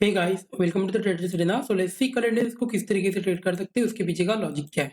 Hey guys welcome to the traders arena. So let's see कल index को किस तरीके से ट्रेड कर सकते हैं, उसके पीछे का लॉजिक क्या है।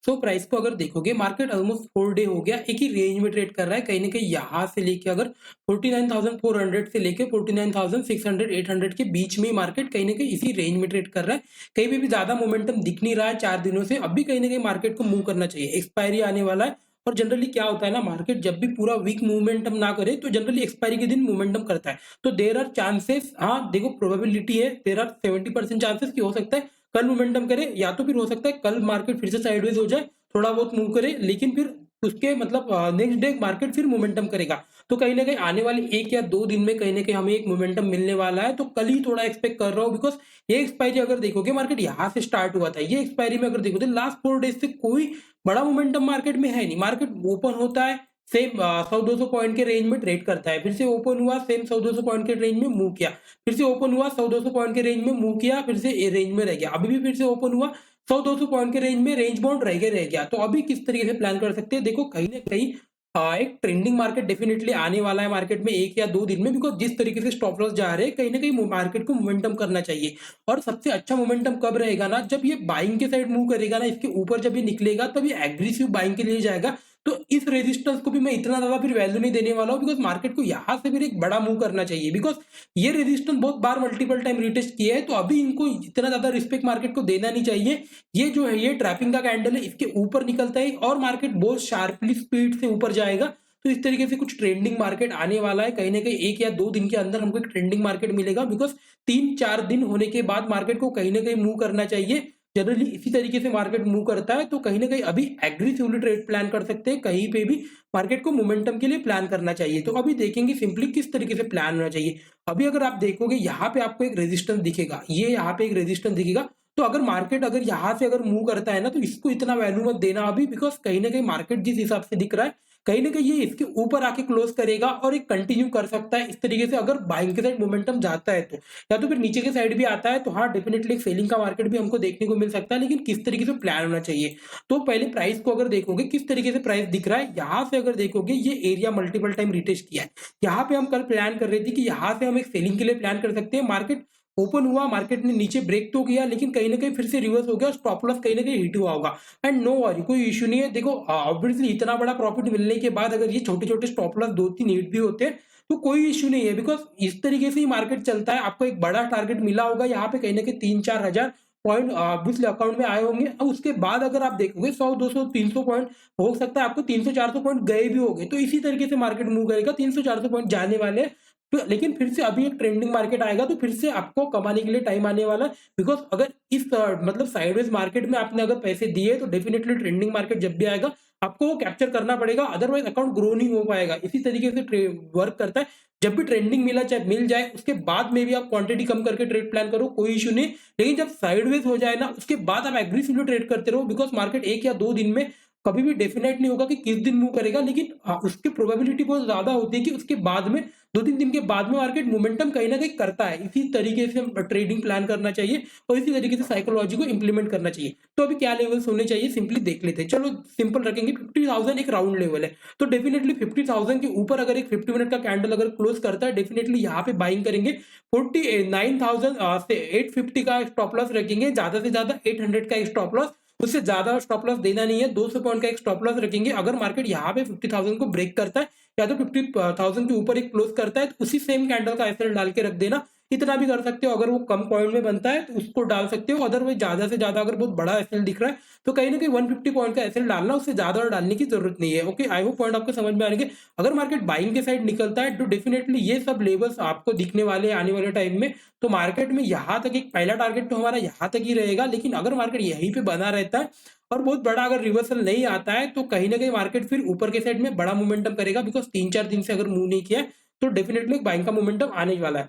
सो प्राइस को अगर देखोगे, मार्केट ऑलमोस्ट 4 डे हो गया एक ही रेंज में ट्रेड कर रहा है। कहीं ना कहीं यहाँ से लेके अगर 49,400 से लेके 49,600 800 के बीच में मार्केट कहीं ना कहीं इसी रेंज में ट्रेड कर रहा है। कहीं पे भी ज्यादा मोमेंटम दिख नहीं रहा है 4 दिनों से। अब भी कहीं ना कहीं मार्केट को मूव करना चाहिए, एक्सपायरी आने वाला है। और जनरली क्या होता है ना, मार्केट जब भी पूरा वीक मूवमेंटम ना करे तो जनरली एक्सपायरी के दिन मूवमेंटम करता है। तो देर आर चांसेस, हाँ देखो प्रोबेबिलिटी है, देर आर 70% चांसेस कि हो सकता है कल मोमेंटम करे, या तो फिर हो सकता है कल मार्केट फिर से साइडवेज हो जाए, थोड़ा बहुत मूव करे, लेकिन फिर उसके मतलब नेक्स्ट डे मार्केट फिर मोमेंटम करेगा। तो कहीं ना कहीं आने वाले 1 या 2 दिन में कहीं ना कहीं हमें एक मोमेंटम मिलने वाला है। तो कल ही थोड़ा एक्सपेक्ट कर रहा हूँ, बिकॉज ये एक्सपायरी अगर देखोगे, मार्केट यहाँ से स्टार्ट हुआ था, ये एक्सपायरी में अगर देखोगे लास्ट 4 डेज से कोई बड़ा मोमेंटम मार्केट में है नहीं। मार्केट ओपन होता है, सेम 100-200 पॉइंट के रेंज में ट्रेड करता है, फिर से ओपन हुआ, सेम 100-200 पॉइंट के रेंज में मूव किया, फिर से ओपन हुआ, 100-200 पॉइंट के रेंज में मूव किया, फिर से रेंज में रह गया, अभी भी फिर से ओपन हुआ, 100-200 पॉइंट के रेंज में रेंज बाउंड रह गया। तो अभी किस तरीके से प्लान कर सकते हैं, देखो कहीं ना कहीं एक ट्रेंडिंग मार्केट डेफिनेटली आने वाला है मार्केट में 1 या 2 दिन में। बिकॉज जिस तरीके से स्टॉप लॉस जा रहे हैं, कहीं ना कहीं मार्केट को मोमेंटम करना चाहिए। और सबसे अच्छा मोमेंटम कब रहेगा ना, जब ये बाइंग के साइड मूव करेगा ना, इसके ऊपर जब ये निकलेगा तब ये एग्रेसिव बाइंग के लिए जाएगा। तो इस रेजिस्टेंस को भी मैं इतना ज्यादा फिर वैल्यू नहीं देने वाला हूँ, बिकॉज मार्केट को यहाँ से फिर एक बड़ा मूव करना चाहिए। बिकॉज ये रेजिस्टेंस बहुत बार मल्टीपल टाइम रिटेस्ट किया है, तो अभी इनको इतना ज्यादा रिस्पेक्ट मार्केट को देना नहीं चाहिए। ये जो है, ये ट्रैपिंग का कैंडल है, इसके ऊपर निकलता है और मार्केट बहुत शार्पली स्पीड से ऊपर जाएगा। तो इस तरीके से कुछ ट्रेंडिंग मार्केट आने वाला है। कहीं ना कहीं 1 या 2 दिन के अंदर हमको एक ट्रेंडिंग मार्केट मिलेगा, बिकॉज 3-4 दिन होने के बाद मार्केट को कहीं ना कहीं मूव करना चाहिए। जनरली इसी तरीके से मार्केट मूव करता है। तो कहीं ना कहीं अभी एग्रेसिवली ट्रेड प्लान कर सकते हैं, कहीं पे भी मार्केट को मोमेंटम के लिए प्लान करना चाहिए। तो अभी देखेंगे सिंपली किस तरीके से प्लान होना चाहिए। अभी अगर आप देखोगे, यहाँ पे आपको एक रेजिस्टेंस दिखेगा, ये यहाँ पे एक रेजिस्टेंस दिखेगा। तो अगर मार्केट अगर यहाँ से अगर मूव करता है ना, तो इसको इतना वैल्यू मत देना अभी, बिकॉज कहीं ना कहीं मार्केट जिस हिसाब से दिख रहा है, कहीं ना कहीं ये इसके ऊपर आके क्लोज करेगा और एक कंटिन्यू कर सकता है इस तरीके से। अगर बाइंग के साइड मोमेंटम जाता है तो, या तो फिर नीचे के साइड भी आता है, तो हाँ डेफिनेटली सेलिंग का मार्केट भी हमको देखने को मिल सकता है। लेकिन किस तरीके से प्लान होना चाहिए, तो पहले प्राइस को अगर देखोगे किस तरीके से प्राइस दिख रहा है, यहाँ से अगर देखोगे ये एरिया मल्टीपल टाइम रिटेस्ट किया है। यहाँ पे हम कल प्लान कर रहे थे कि यहाँ से हम एक सेलिंग के लिए प्लान कर सकते हैं। मार्केट ओपन हुआ, मार्केट ने नीचे ब्रेक तो किया, लेकिन कहीं ना कहीं फिर से रिवर्स हो गया, स्टॉप लॉस कहीं ना कहीं हिट हुआ होगा। एंड नो वरी, कोई इश्यू नहीं है। देखो ऑब्वियसली इतना बड़ा प्रॉफिट मिलने के बाद अगर ये छोटे छोटे स्टॉप लॉस 2-3 हिट भी होते हैं, तो कोई इश्यू नहीं है। बिकॉज इस तरीके से ही मार्केट चलता है। आपको एक बड़ा टारगेट मिला होगा यहाँ पे, कहीं ना कहीं 3-4 हजार पॉइंट ऑब्वियसली अकाउंट में आए होंगे। और उसके बाद अगर आप देखोगे 100-200-300 पॉइंट, हो सकता है आपको 300-400 पॉइंट गए भी होंगे। तो इसी तरीके से मार्केट मूव करेगा, 300-400 पॉइंट जाने वाले हैं। तो लेकिन फिर से अभी एक ट्रेंडिंग मार्केट आएगा, तो फिर से आपको कमाने के लिए टाइम आने वाला है। बिकॉज अगर इस मतलब साइडवेज मार्केट में आपने अगर पैसे दिए, तो डेफिनेटली ट्रेंडिंग मार्केट जब भी आएगा आपको वो कैप्चर करना पड़ेगा, अदरवाइज अकाउंट ग्रो नहीं हो पाएगा। इसी तरीके से वर्क करता है। जब भी ट्रेंडिंग मिला चाहे मिल जाए, उसके बाद में भी आप क्वांटिटी कम करके ट्रेड प्लान करो, कोई इश्यू नहीं। लेकिन जब साइडवेज हो जाए ना, उसके बाद आप एग्रेसिवली ट्रेड करते रहो, बिकॉज मार्केट 1 या 2 दिन में कभी भी डेफिनेट नहीं होगा कि किस दिन मूव करेगा। लेकिन उसकी प्रोबेबिलिटी बहुत ज्यादा होती है कि उसके बाद में 2-3 दिन के बाद में मार्केट मोमेंटम कहीं ना कहीं करता है। इसी तरीके से ट्रेडिंग प्लान करना चाहिए और इसी तरीके से साइकोलॉजी को इंप्लीमेंट करना चाहिए। तो अभी क्या लेवल्स होने चाहिए सिंपली देख लेते हैं। चलो सिंपल रखेंगे, 50,000 एक राउंड लेवल है। तो डेफिनेटली 50,000 के ऊपर अगर एक 50 मिनट का कैंडल अगर क्लोज करता है, डेफिनेटली यहाँ पे बाइंग करेंगे। 49,000 से 850 का स्टॉप लॉस रखेंगे, ज्यादा से ज्यादा 800 का स्टॉप लॉस। उससे ज्यादा स्टॉप लॉस देना नहीं है, 200 पॉइंट का एक स्टॉप लॉस रखेंगे। अगर मार्केट यहाँ पे 50,000 को ब्रेक करता है, या तो 50,000 के ऊपर एक क्लोज करता है, तो उसी सेम कैंडल का एसएल डाल के रख देना। इतना भी कर सकते हो। अगर वो कम पॉइंट में बनता है तो उसको डाल सकते हो, अदरवाइज ज्यादा से ज्यादा अगर बहुत बड़ा एसएल दिख रहा है, तो कहीं ना कहीं 150 पॉइंट का एसएल डालना, उससे ज्यादा और डालने की जरूरत नहीं है। ओके, आई होप पॉइंट आपको समझ में आएंगे। अगर मार्केट बाइंग के साइड निकलता है, तो डेफिनेटली ये सब लेवल्स आपको दिखने वाले हैं आने वाले टाइम में। तो मार्केट में यहाँ तक एक पहला टारगेट तो हमारा यहाँ तक ही रहेगा। लेकिन अगर मार्केट यहीं पे बना रहता है और बहुत बड़ा अगर रिवर्सल नहीं आता है, तो कहीं ना कहीं मार्केट फिर ऊपर के साइड में बड़ा मोमेंटम करेगा। बिकॉज 3-4 दिन से अगर मूव नहीं किया है, तो डेफिनेटली एक बाइंग का मोमेंटम आने वाला है।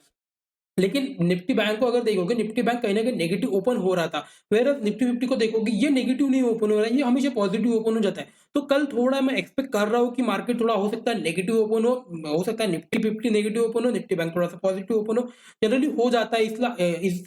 लेकिन निफ्टी बैंक को अगर देखोगे, निफ्टी बैंक कहीं ना कहीं नेगेटिव ओपन हो रहा था। वेयर निफ्टी 50 को देखोगे, ये नेगेटिव नहीं ओपन हो रहा है, ये हमेशा पॉजिटिव ओपन हो जाता है। तो कल थोड़ा मैं एक्सपेक्ट कर रहा हूँ कि मार्केट थोड़ा हो सकता है नेगेटिव ओपन हो सकता है निफ्टी 50 नेगेटिव ओपन हो, निफ्टी बैंक थोड़ा सा पॉजिटिव ओपन हो। जनरली हो जाता है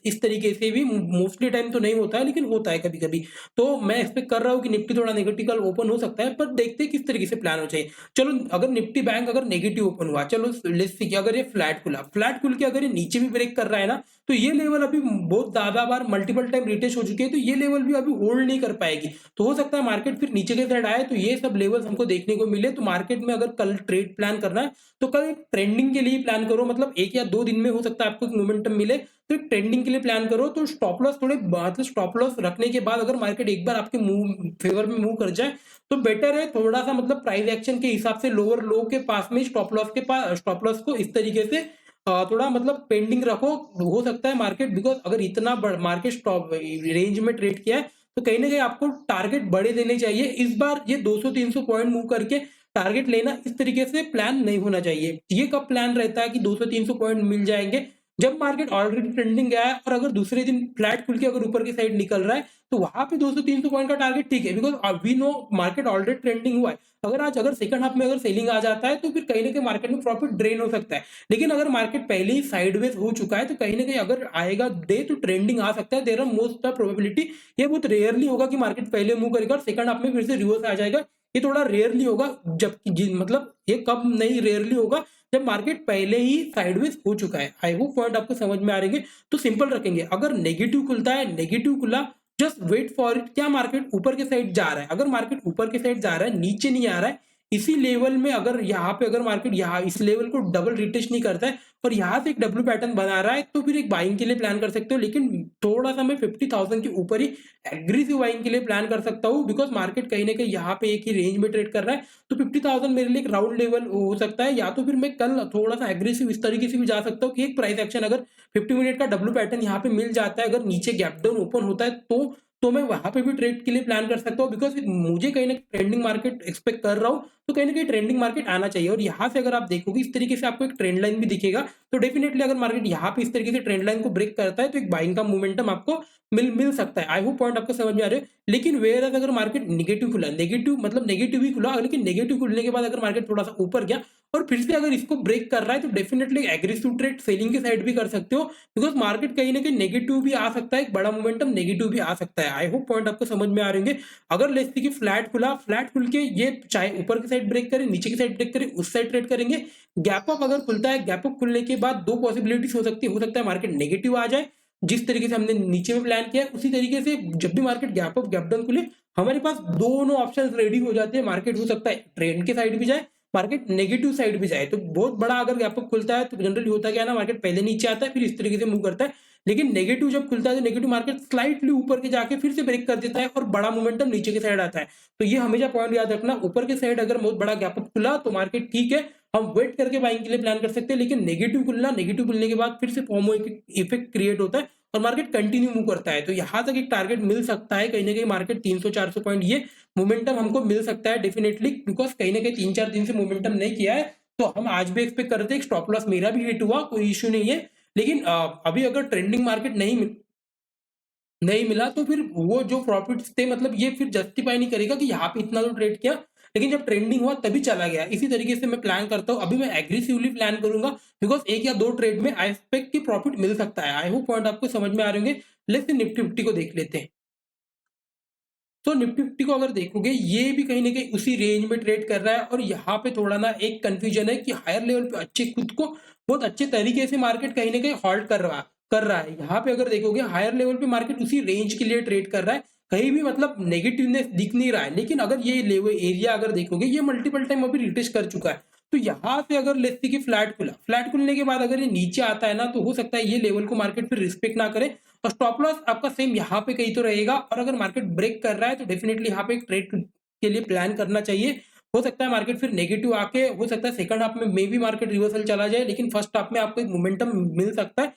इस तरीके से भी। मोस्टली टाइम तो नहीं होता है, लेकिन होता है कभी कभी। तो मैं एक्सपेक्ट कर रहा हूँ कि निफ्टी थोड़ा नेगेटिव कल ओपन हो सकता है, पर देखते हैं किस तरीके से प्लान हो चाहिए। चलो अगर निफ्टी बैंक अगर नेगेटिव ओपन हुआ, चलो लेट्स सी कि अगर ये फ्लैट खुला, फ्लैट खुल के अगर ये नीचे भी ब्रेक कर रहा है ना, तो ये लेवल अभी बहुत ज़्यादा बार मल्टीपल टाइम रिटेस्ट हो चुकी है, तो ये लेवल भी अभी होल्ड नहीं कर पाएगी। तो हो सकता है मार्केट फिर नीचे की साइड आए, तो ये सब लेवल्स हमको देखने को मिले। तो मार्केट में अगर कल ट्रेड प्लान करना है, तो कल एक ट्रेंडिंग के लिए प्लान करो, मतलब 1 या 2 दिन में हो सकता है आपको एक मोमेंटम मिले, तो एक ट्रेंडिंग के लिए प्लान करो। तो स्टॉप लॉस थोड़े मतलब स्टॉप लॉस रखने के बाद अगर मार्केट एक बार आपके मूव फेवर में मूव कर जाए, तो बेटर है थोड़ा-सा मतलब प्राइस एक्शन के हिसाब से लोअर लो के पास में स्टॉप लॉस को इस तरीके से थोड़ा मतलब पेंडिंग रखो। हो सकता है मार्केट बिकॉज़ अगर इतना मार्केट स्टॉप रेंज में ट्रेड किया है, तो कहीं न कहीं आपको टारगेट बड़े देने चाहिए। इस बार ये 200-300 पॉइंट मूव करके टारगेट लेना इस तरीके से प्लान नहीं होना चाहिए। ये कब प्लान रहता है कि 200-300 पॉइंट मिल जाएँगे, जब मार्केट ऑलरेडी ट्रेंडिंग गया है और अगर दूसरे दिन फ्लैट खुल के अगर ऊपर की साइड निकल रहा है, तो वहाँ पे 200-300 पॉइंट का टारगेट ठीक है, because we know market already trending हुआ है। अगर सेकंड हाफ में अगर सेलिंग आ जाता है, तो फिर कहीं न कहीं मार्केट में प्रॉफिट ड्रेन हो सकता है। लेकिन अगर मार्केट पहले ही साइडवेज हो चुका है, तो कहीं न कहीं अगर आएगा डे तो ट्रेंडिंग आ सकता है। There are most of probability, ये बहुत रेयरली होगा कि मार्केट पहले मूव करेगा और सेकंड हाफ में फिर से रिवर्स आ जाएगा। ये थोड़ा रेयरली होगा, जबकि मतलब ये कब नहीं रेयरली होगा, जब मार्केट पहले ही साइडवेज हो चुका है। आई होप पॉइंट आपको समझ में आ रहे हैं। तो सिंपल रखेंगे, अगर नेगेटिव खुलता है, नेगेटिव खुला, जस्ट वेट फॉर इट। क्या मार्केट ऊपर के साइड जा रहा है? अगर मार्केट ऊपर के साइड जा रहा है, नीचे नहीं आ रहा है, इसी लेवल में अगर यहाँ पे अगर मार्केट यहाँ इस लेवल को डबल रिटेस्ट नहीं करता है और यहाँ से एक डब्ल्यू पैटर्न बना रहा है, तो फिर एक बाइंग के लिए प्लान कर सकते हो। लेकिन थोड़ा सा मैं 50,000 के ऊपर ही एग्रेसिव बाइंग के लिए प्लान कर सकता हूँ, बिकॉज मार्केट कहीं ना कहीं यहाँ पे एक ही रेंज में ट्रेड कर रहा है। तो 50,000 मेरे लिए एक राउंड लेवल हो सकता है, या तो फिर मैं कल थोड़ा सा एग्रेसिव इस तरीके से भी जा सकता हूँ कि एक प्राइस एक्शन अगर 50 मिनट का डब्ल्यू पैटर्न यहाँ पे मिल जाता है, अगर नीचे गैप डाउन ओपन होता है, तो मैं वहां पे भी ट्रेड के लिए प्लान कर सकता हूँ, बिकॉज मुझे कहीं ना ट्रेंडिंग मार्केट एक्सपेक्ट कर रहा हूँ। तो कहीं ना कहीं ट्रेंडिंग मार्केट आना चाहिए, और यहाँ से अगर आप देखोगे इस तरीके से आपको एक ट्रेंड लाइन भी दिखेगा। तो डेफिनेटली अगर मार्केट यहाँ पे इस तरीके से ट्रेंड लाइन को ब्रेक करता है, तो एक बाइंग का मोमेंटम आपको मिल सकता है। आई होप पॉइंट आपको समझ में आ रहे हो। लेकिन वेयर अगर मार्केट नेगेटिव खुला, नेगेटिव मतलब नेगेटिव ही खुला, लेकिन नेगेटिव खुलने के बाद अगर मार्केट थोड़ा सा ऊपर गया और फिर से अगर इसको ब्रेक कर रहा है, तो डेफिनेटली एग्रेसिव ट्रेड सेलिंग की साइड भी कर सकते हो, बिकॉज मार्केट कहीं ना कहीं नेगेटिव भी आ सकता है, एक बड़ा मोमेंटम नेगेटिव भी आ सकता है। आई होप पॉइंट आपको समझ में आ रहे होंगे। अगर लेट्स से कि फ्लैट खुला, फ्लैट खुल के ये चाहे ऊपर की साइड ब्रेक करे, नीचे की साइड ब्रेक करे, उस साइड ट्रेड करेंगे। गैप अप अगर खुलता है, गैप अप खुलने के बाद दो पॉसिबिलिटीज हो सकता है मार्केट नेगेटिव आ जाए, जिस तरीके से हमने नीचे में प्लान किया है, उसी तरीके से जब भी market gap up gap down खुले, हमारे पास दोनों ऑप्शंस रेडी हो जाते हैं। मार्केट हो सकता है ट्रेंड के साइड भी जाए, मार्केट नेगेटिव साइड भी जाए। तो बहुत बड़ा अगर गैप अप खुलता है, तो जनरली होता क्या है ना, मार्केट पहले नीचे आता है, फिर इस तरीके से मूव करता है। लेकिन नेगेटिव जब खुलता है, तो नेगेटिव मार्केट स्लाइटली ऊपर के जाके फिर से ब्रेक कर देता है और बड़ा मोमेंटम नीचे की साइड आता है। तो ये हमेशा पॉइंट याद रखना, ऊपर के साइड अगर बहुत बड़ा गैप अप खुला, तो मार्केट ठीक है, हम वेट करके बाइंग के लिए प्लान कर सकते हैं। लेकिन नेगेटिव खुलने के बाद फिर से फॉर्मो इफेक्ट क्रिएट होता है और मार्केट कंटिन्यू मूव करता है। तो यहाँ तक एक टारगेट मिल सकता है, कहीं ना कहीं मार्केट 300-400 पॉइंट ये मोमेंटम हमको मिल सकता है डेफिनेटली, बिकॉज कहीं ना कहीं 3-4 दिन से मोमेंटम नहीं किया है। तो हम आज भी एक्सपेक्ट करते हैं, स्टॉप लॉस मेरा भी हिट हुआ, कोई इश्यू नहीं है। लेकिन अभी अगर ट्रेंडिंग मार्केट नहीं मिला, तो फिर वो जो प्रॉफिट्स थे, मतलब ये फिर जस्टिफाई नहीं करेगा कि यहाँ पे इतना तो ट्रेड किया, लेकिन जब ट्रेंडिंग हुआ तभी चला गया। इसी तरीके से मैं प्लान करता हूँ, अभी मैं एग्रेसिवली प्लान करूंगा, बिकॉज एक या दो ट्रेड में आई एक्सपेक्ट की प्रॉफिट मिल सकता है। आई होप पॉइंट आपको समझ में आ रहे होंगे। लेट्स निफ्टी फिफ्टी को देख लेते हैं। तो निफ्टी फिफ्टी को अगर देखोगे, ये भी कहीं ना कहीं उसी रेंज में ट्रेड कर रहा है, और यहाँ पे थोड़ा ना एक कंफ्यूजन है कि हायर लेवल पे अच्छे खुद को बहुत अच्छे तरीके से मार्केट कहीं ना कहीं हॉल्ट कर रहा है। यहाँ पे अगर देखोगे हायर लेवल पे मार्केट उसी रेंज के लिए ट्रेड कर रहा है, कहीं भी मतलब नेगेटिवनेस दिख नहीं रहा है। लेकिन अगर ये लेवल एरिया अगर देखोगे, ये मल्टीपल टाइम अभी रिटेस्ट कर चुका है। तो यहाँ से अगर लेट्स से कि फ्लैट खुलने के बाद अगर ये नीचे आता है ना, तो हो सकता है ये लेवल को मार्केट फिर रिस्पेक्ट ना करे, और स्टॉप लॉस आपका सेम यहाँ पे कहीं तो रहेगा। और अगर मार्केट ब्रेक कर रहा है, तो डेफिनेटली यहाँ पे एक ट्रेड के लिए प्लान करना चाहिए। हो सकता है मार्केट फिर नेगेटिव आके, हो सकता है सेकंड हाफ में मे बी मार्केट रिवर्सल चला जाए, लेकिन फर्स्ट हाफ में आपको एक मोमेंटम मिल सकता है।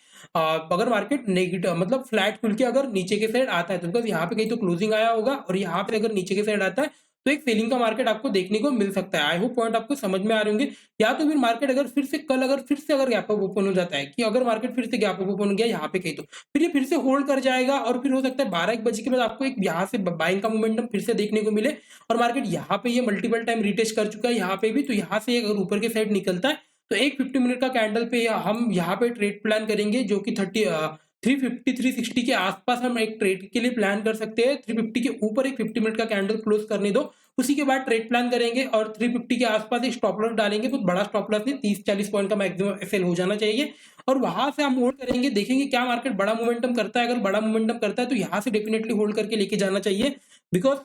अगर मार्केट नेगेटिव मतलब फ्लैट खुल के अगर नीचे के साइड आता है, तो बिकॉज यहाँ पे कहीं तो क्लोजिंग आया होगा, और यहाँ पे अगर नीचे के साइड आता है, तो एक सेलिंग का मार्केट आपको देखने को मिल सकता है। आई होप पॉइंट आपको समझ में आ रहे होंगे। या तो फिर मार्केट अगर फिर से अगर गैप अप ओपन हो जाता है, कि अगर मार्केट फिर से गैप अप ओपन हो गया यहाँ पे कहीं, तो फिर ये फिर से होल्ड कर जाएगा, और फिर हो सकता है 12-1 बजे के बाद आपको एक यहाँ से बाइंग का मोमेंटम फिर से देखने को मिले। और मार्केट यहाँ पे ये मल्टीपल टाइम रिटेस्ट कर चुका है यहाँ पे भी, तो यहाँ से अगर ऊपर के साइड निकलता है, तो एक 50 मिनट का कैंडल पे हम यहाँ पे ट्रेड प्लान करेंगे, जो कि 350 360 के आसपास हम एक ट्रेड के लिए प्लान कर सकते हैं। 350 के ऊपर एक 50 मिनट का कैंडल क्लोज करने दो, उसी के बाद ट्रेड प्लान करेंगे और 350 के आसपास एक स्टॉप लॉस डालेंगे। कुछ बड़ा स्टॉप लॉस नहीं, 30-40 पॉइंट का मैक्सिमम सेल हो जाना चाहिए और वहां से हम होल्ड करेंगे, देखेंगे क्या मार्केट बड़ा मोमेंटम करता है। अगर बड़ा मोमेंटम करता है तो यहाँ से डेफिनेटली होल्ड करके लेके जाना चाहिए। बिकॉज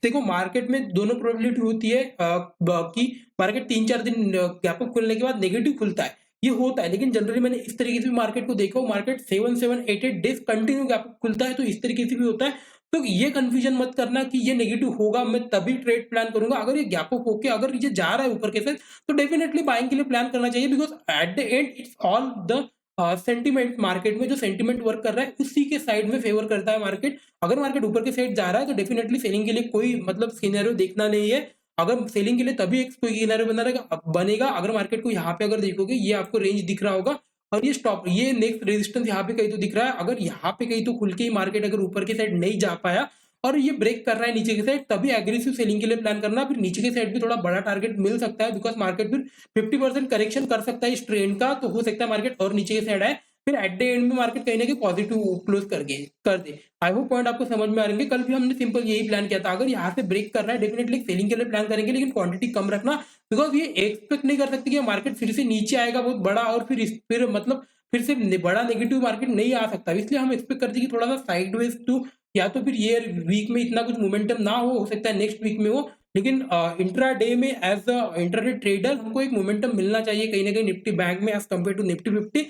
देखो मार्केट में दोनों प्रोबेबिलिटी होती है कि मार्केट 3-4 दिन गैप अप खुलने के बाद नेगेटिव खुलता है, ये होता है। लेकिन जनरली मैंने इस तरीके से भी मार्केट को देखा, market 7-8 days continue gap up खुलता है, तो इस तरीके से भी होता है। तो ये कंफ्यूजन मत करना कि ये नेगेटिव होगा मैं तभी ट्रेड प्लान करूंगा। अगर ये गैप अप होके अगर ये जा रहा है ऊपर के साथ तो डेफिनेटली बाइंग के लिए प्लान करना चाहिए। Because at the end it's all the sentiment, market में जो सेंटीमेंट वर्क कर रहा है उसी के साइड में फेवर करता है मार्केट। अगर मार्केट ऊपर के साइड जा रहा है तो डेफिनेटली सेलिंग के लिए कोई मतलब सिनेरियो देखना नहीं है। अगर सेलिंग के लिए तभी एक कोई सिनेरियो बनेगा अगर मार्केट को यहाँ पे अगर देखोगे, ये आपको रेंज दिख रहा होगा और ये स्टॉप, ये नेक्स्ट रेजिस्टेंस यहाँ पे कहीं तो दिख रहा है। अगर यहाँ पे कहीं तो खुल के ही मार्केट अगर ऊपर के साइड नहीं जा पाया और ये ब्रेक कर रहा है नीचे की साइड, तभी एग्रेसिव सेलिंग के लिए प्लान करना। फिर नीचे की साइड भी थोड़ा बड़ा टारगेट मिल सकता है, बिकॉज मार्केट फिर 50% करेक्शन कर सकता है इस ट्रेंड का, तो हो सकता है मार्केट और नीचे की साइड आए, फिर एट द एंड में मार्केट कहीं ना कहीं पॉजिटिव क्लोज कर दे। आई होप पॉइंट आपको समझ में आ रहे हैं। कल भी हमने सिंपल यही प्लान किया था, अगर यहाँ से ब्रेक कर रहा है डेफिनेटली सेलिंग के लिए प्लान करेंगे, लेकिन क्वांटिटी कम रखना। बिकॉज ये एक्सपेक्ट नहीं कर सकते कि मार्केट फिर से नीचे आएगा बहुत बड़ा और फिर मतलब फिर से बड़ा नेगेटिव मार्केट नहीं आ सकता, इसलिए हम एक्सपेक्ट करते हैं कि थोड़ा सा साइडवेज टू, या तो फिर ये वीक में इतना कुछ मोमेंटम ना हो सकता है नेक्स्ट वीक में हो, लेकिन इंट्रा डे में एज अ इंट्राडे ट्रेडर हमको एक मोमेंटम मिलना चाहिए कहीं ना कहीं निफ्टी बैंक में as compare to Nifty 50।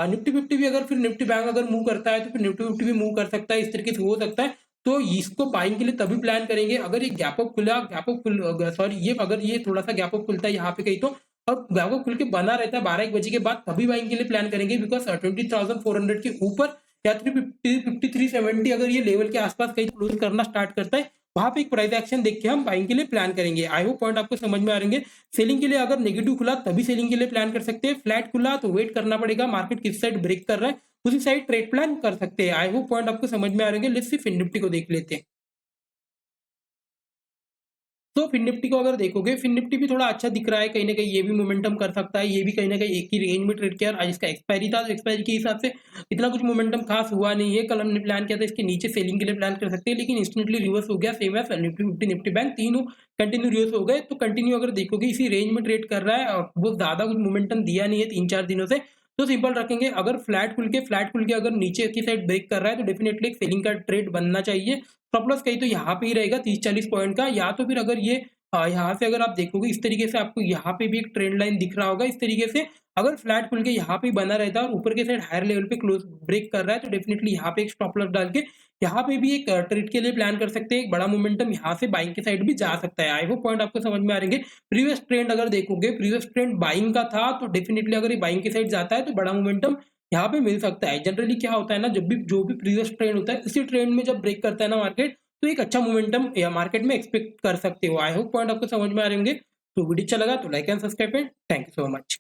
Nifty 50 भी अगर फिर निफ्टी बैंक अगर मूव करता है तो फिर निफ्टी 50 भी मूव कर सकता है, इस तरीके से हो सकता है। तो इसको बाइंग के लिए तभी प्लान करेंगे अगर ये गैप अप खुला, सॉरी ये अगर ये थोड़ा सा गैप अप खुलता है यहाँ पे कहीं तो, और गैप अप खुल के बना रहता है 12-1 बजे के बाद, तभी बाइंग के लिए प्लान करेंगे। बिकॉज 20,400 के ऊपर या 350 370 अगर ये लेवल के आसपास कहीं क्लोज करना स्टार्ट करता है, वहां पे एक प्राइस एक्शन देख के हम बाइंग के लिए प्लान करेंगे। आई होप पॉइंट आपको समझ में आ रहे हैं। सेलिंग के लिए अगर नेगेटिव खुला तभी सेलिंग के लिए प्लान कर सकते हैं, फ्लैट खुला तो वेट करना पड़ेगा मार्केट किस साइड ब्रेक कर रहा है, उसी साइड ट्रेड प्लान कर सकते हैं। आई होप पॉइंट आपको समझ में आ रहे हैं। लेट्स सी फिन निफ्टी को देख लेते हैं। तो फिन निफ्टी को अगर देखोगे, फिन निफ्टी भी थोड़ा अच्छा दिख रहा है, कहीं ना कहीं ये भी मोमेंटम कर सकता है, ये भी कहीं ना कहीं एक ही रेंज में ट्रेड किया। आज इसका एक्सपायरी था, तो एक्सपायरी के हिसाब से इतना कुछ मोमेंटम खास हुआ नहीं है। कल हमने प्लान किया था इसके नीचे सेलिंग के लिए प्लान कर सकते हैं, लेकिन इंस्टेंटली रिवर्स हो गया। सेम है निफ्टी 50 निफ्टी बैंक तीनों कंटिन्यू रिवर्स हो गए। तो कंटिन्यू अगर देखोगे इसी रेंज में ट्रेड कर रहा है और बहुत ज्यादा कुछ मोमेंटम दिया नहीं है 3-4 दिनों से। तो सिंपल रखेंगे, अगर फ्लैट खुल के अगर नीचे की साइड ब्रेक कर रहा है तो डेफिनेटली एक सेलिंग का ट्रेड बनना चाहिए। स्टॉप लॉस कहीं तो यहाँ पे ही रहेगा 30-40 पॉइंट का, या तो फिर अगर ये यहाँ से अगर आप देखोगे इस तरीके से आपको यहाँ पे भी एक ट्रेंड लाइन दिख रहा होगा। इस तरीके से अगर फ्लैट खुल के यहाँ पे बना रहता है और ऊपर के साइड हायर लेवल पे क्लोज ब्रेक कर रहा है तो डेफिनेटली यहाँ पे एक स्टॉप लॉस डाल के यहाँ पे भी एक ट्रेड के लिए प्लान कर सकते हैं। एक बड़ा मोमेंटम यहाँ से बाइंग के साइड भी जा सकता है। आई होप पॉइंट आपको समझ में आ रहे हैं। प्रीवियस ट्रेंड अगर देखोगे, प्रीवियस ट्रेंड बाइंग का था, तो डेफिनेटली अगर ये बाइंग के साइड जाता है तो बड़ा मोमेंटम यहाँ पे मिल सकता है। जनरली क्या होता है ना, जब भी जो भी प्रीवियस ट्रेंड होता है उसी ट्रेंड में जब ब्रेक करता है ना मार्केट, तो एक अच्छा मोमेंटम या मार्केट में एक्सपेक्ट कर सकते हो। आई होप पॉइंट आपको समझ में आ रहे होंगे। तो वीडियो अच्छा लगा तो like and subscribe, thank you so much.